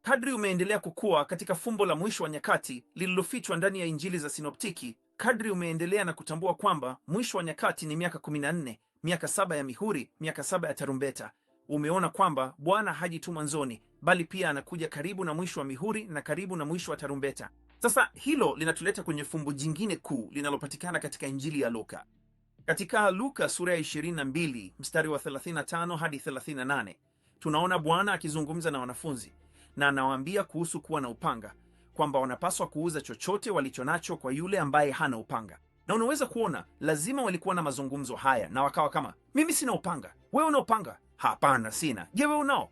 Kadri umeendelea kukua katika fumbo la mwisho wa nyakati lililofichwa ndani ya Injili za Sinoptiki, kadri umeendelea na kutambua kwamba mwisho wa nyakati ni miaka 14, miaka 7 ya mihuri, miaka 7 ya tarumbeta, umeona kwamba Bwana haji tu mwanzoni, bali pia anakuja karibu na mwisho wa mihuri na karibu na mwisho wa tarumbeta. Sasa hilo linatuleta kwenye fumbo jingine kuu linalopatikana katika Injili ya Luka. Katika Luka sura ya 22 mstari wa 35 hadi 38, tunaona Bwana akizungumza na wanafunzi na anawaambia kuhusu kuwa na upanga, kwamba wanapaswa kuuza chochote walichonacho kwa yule ambaye hana upanga. Na unaweza kuona lazima walikuwa na mazungumzo haya, na wakawa kama, mimi sina upanga, wewe una upanga? Hapana, sina. Je, wewe unao?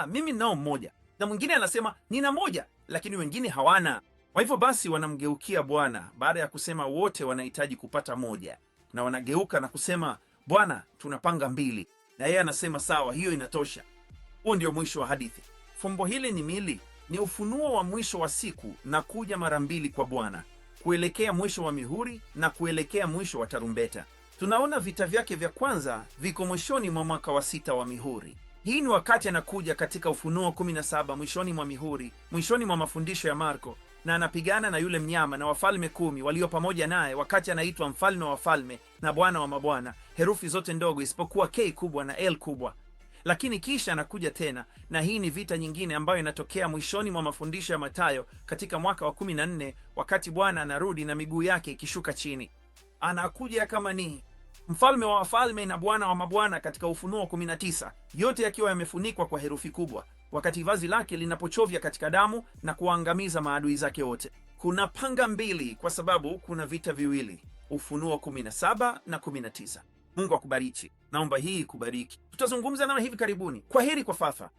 Mimi ninao mmoja. Na mwingine anasema nina moja, lakini wengine hawana. Kwa hivyo basi wanamgeukia Bwana baada ya kusema wote wanahitaji kupata moja, na wanageuka na kusema, Bwana, tuna panga 2. Na yeye anasema sawa, hiyo inatosha. Huo ndio mwisho wa hadithi. Fumbo hili ni mili, ni ufunuo wa mwisho wa siku na kuja mara 2 kwa Bwana, kuelekea mwisho wa mihuri na kuelekea mwisho wa tarumbeta. Tunaona vita vyake vya kwanza viko mwishoni mwa mwaka wa 6 wa mihuri. Hii ni wakati anakuja katika Ufunuo 17 mwishoni mwa mihuri, mwishoni mwa mafundisho ya Marko, na anapigana na yule mnyama na wafalme 10 walio pamoja naye, wakati anaitwa mfalme wa wafalme na Bwana wa mabwana, herufi zote ndogo isipokuwa K kubwa na L kubwa. Lakini kisha anakuja tena, na hii ni vita nyingine ambayo inatokea mwishoni mwa mafundisho ya Mathayo katika mwaka wa 14, wakati Bwana anarudi na miguu yake ikishuka chini. Anakuja kama ni mfalme wa wafalme na Bwana wa mabwana katika Ufunuo 19, yote yakiwa yamefunikwa kwa herufi kubwa, wakati vazi lake linapochovya katika damu na kuangamiza maadui zake wote. Kuna panga 2 kwa sababu kuna vita viwili, Ufunuo 17 na 19. Mungu akubariki. Naomba hii kubariki. Tutazungumza nawe hivi karibuni. Kwaheri kwa sasa.